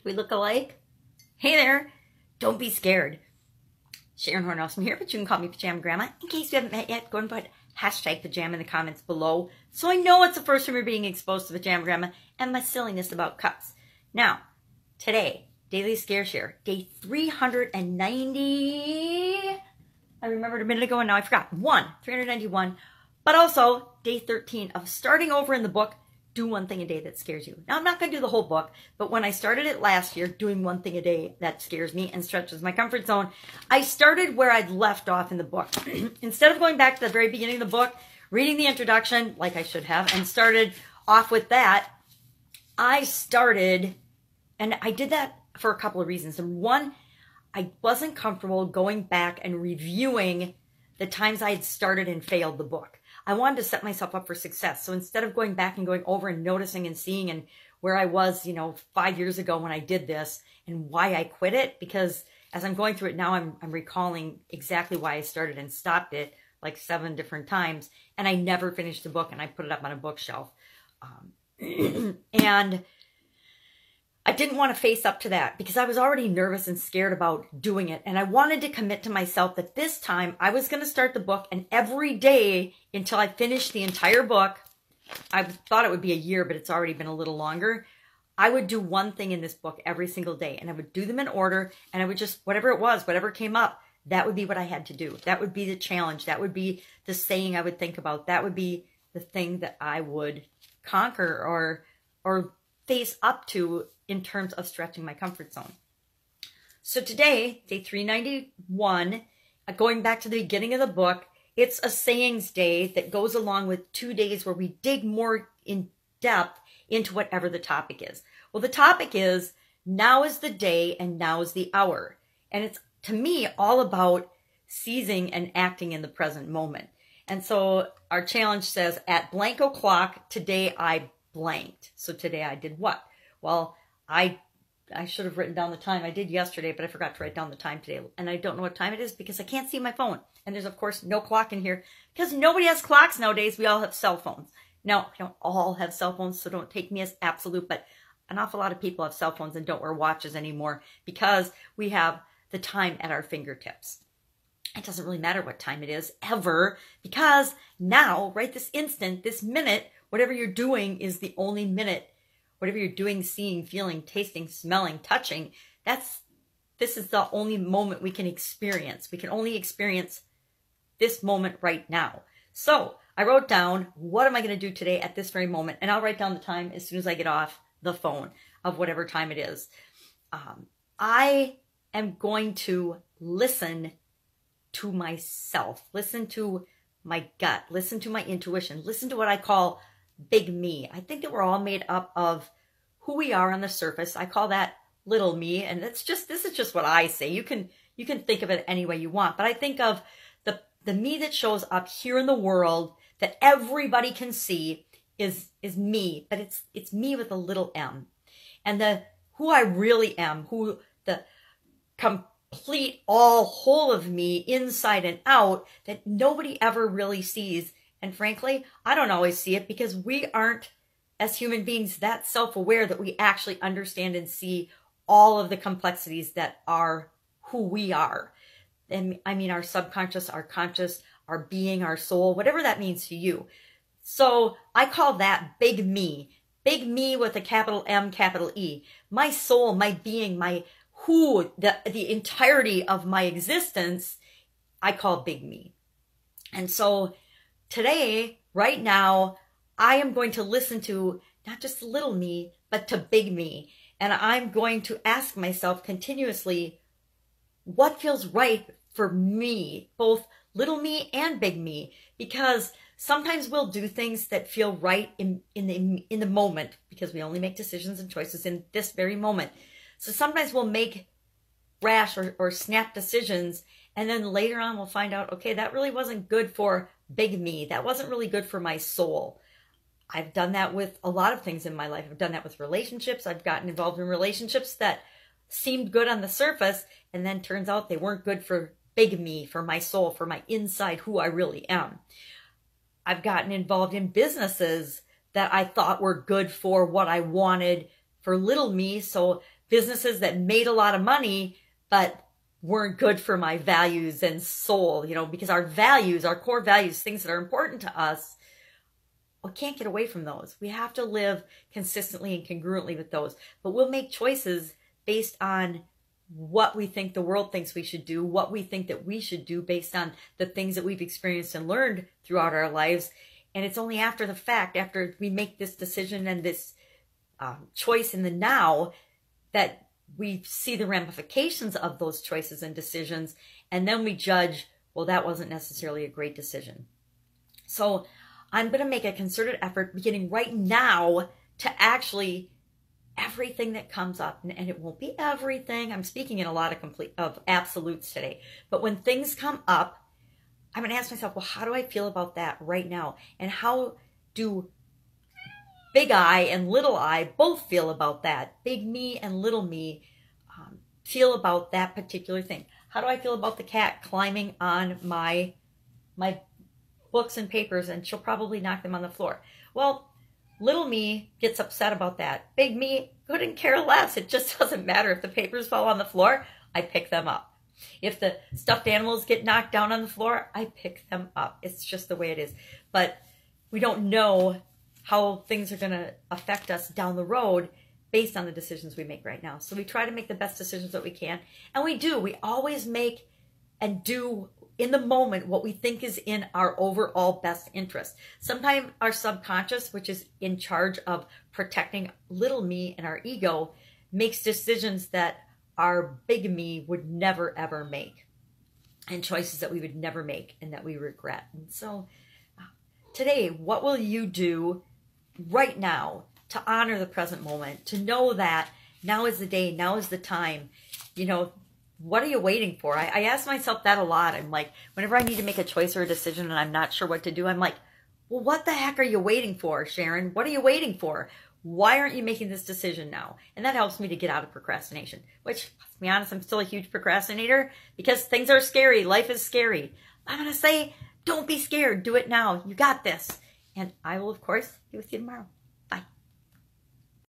Do we look alike? Hey there. Don't be scared. Sharon Horne-Ellstrom here, but you can call me Pajama Grandma. In case you haven't met yet, go and put hashtag pajama in the comments below so I know it's the first time you're being exposed to Pajama Grandma and my silliness about cups. Now, today, Daily Scare Share, day 390. I remembered a minute ago and now I forgot. 391. But also, day 13 of starting over in the book, Do One Thing a Day That Scares You. Now, I'm not going to do the whole book, but when I started it last year, doing one thing a day that scares me and stretches my comfort zone, I started where I'd left off in the book. Instead of going back to the very beginning of the book, reading the introduction, like I should have, and started off with that, I started, and I did that for a couple of reasons. And one, I wasn't comfortable going back and reviewing the times I had started and failed the book. I wanted to set myself up for success. So instead of going back and going over and noticing and seeing and where I was, 5 years ago when I did this and why I quit it, because as I'm going through it now, I'm recalling exactly why I started and stopped it like 7 different times. And I never finished the book and I put it up on a bookshelf. And I didn't want to face up to that because I was already nervous and scared about doing it. And I wanted to commit to myself that this time I was going to start the book, and every day until I finished the entire book, I thought it would be a year, but it's already been a little longer. I would do one thing in this book every single day, and I would do them in order, and I would just, whatever it was, whatever came up, that would be what I had to do. That would be the challenge. That would be the saying I would think about. That would be the thing that I would conquer or face up to in terms of stretching my comfort zone. So today, day 391, going back to the beginning of the book, it's a sayings day that goes along with 2 days where we dig more in depth into whatever the topic is. Well, the topic is, now is the day and now is the hour. And it's, to me, all about seizing and acting in the present moment. And so our challenge says, at blank o'clock, today I blanked. So today I did what? Well, I should have written down the time I did yesterday, but I forgot to write down the time today. And I don't know what time it is because I can't see my phone. And there's, of course, no clock in here because nobody has clocks nowadays. We all have cell phones. Now, we don't all have cell phones, so don't take me as absolute, but an awful lot of people have cell phones and don't wear watches anymore because we have the time at our fingertips. It doesn't really matter what time it is, ever, because now, right this instant, this minute, whatever you're doing is the only minute. Whatever you're doing, seeing, feeling, tasting, smelling, touching, this is the only moment we can experience. We can only experience this moment right now. So I wrote down, what am I going to do today at this very moment? And I'll write down the time as soon as I get off the phone of whatever time it is. I am going to listen to myself, listen to my gut, listen to my intuition, listen to what I call big me. I think that we're all made up of who we are on the surface. I call that little me, and this is just what I say. You can think of it any way you want, but I think of the me that shows up here in the world that everybody can see is me, but it's me with a little m. And the who I really am, who the complete all whole of me inside and out that nobody ever really sees. And frankly, I don't always see it because we aren't, as human beings, that self-aware that we actually understand and see all of the complexities that are who we are. And I mean, our subconscious, our conscious, our being, our soul, whatever that means to you. So I call that big me with a capital M, capital E. My soul, my being, my who, the entirety of my existence, I call big me. And so today, right now, I am going to listen to not just little me, but to big me. And I'm going to ask myself continuously, what feels right for me, both little me and big me? Because sometimes we'll do things that feel right in the moment because we only make decisions and choices in this very moment. So sometimes we'll make rash or snap decisions, and then later on we'll find out, okay, that really wasn't good for big me. That wasn't really good for my soul. I've done that with a lot of things in my life. I've done that with relationships. I've gotten involved in relationships that seemed good on the surface, and then turns out they weren't good for big me, for my soul, for my inside, who I really am. I've gotten involved in businesses that I thought were good for what I wanted for little me. So businesses that made a lot of money, but weren't good for my values and soul, you know, because our values, our core values, things that are important to us, we can't get away from those. We have to live consistently and congruently with those. But we'll make choices based on what we think the world thinks we should do, what we think that we should do based on the things that we've experienced and learned throughout our lives. And it's only after the fact, after we make this decision and this choice in the now, that we see the ramifications of those choices and decisions. And then we judge, well, that wasn't necessarily a great decision. So I'm going to make a concerted effort beginning right now to actually, everything that comes up, and it won't be everything. I'm speaking in a lot of absolutes today. But when things come up, I'm going to ask myself, well, how do I feel about that right now? And how do big I and little I both feel about that? Big me and little me feel about that particular thing. How do I feel about the cat climbing on my books and papers, and she'll probably knock them on the floor? Well, little me gets upset about that. Big me couldn't care less. It just doesn't matter. If the papers fall on the floor, I pick them up. If the stuffed animals get knocked down on the floor, I pick them up. It's just the way it is. But we don't know how things are going to affect us down the road based on the decisions we make right now. So we try to make the best decisions that we can. And we do. We always make and do in the moment what we think is in our overall best interest. Sometimes our subconscious, which is in charge of protecting little me and our ego, makes decisions that our big me would never ever make, and choices that we would never make and that we regret. And so today, what will you do right now to honor the present moment, to know that now is the day, now is the time? You know, what are you waiting for? I ask myself that a lot. I'm like, whenever I need to make a choice or a decision and I'm not sure what to do, I'm like, well, what the heck are you waiting for, Sharon? What are you waiting for? Why aren't you making this decision now? And that helps me to get out of procrastination, which, let's be honest, I'm still a huge procrastinator because things are scary. Life is scary. I'm going to say, don't be scared. Do it now. You got this. And I will, of course, be with you tomorrow.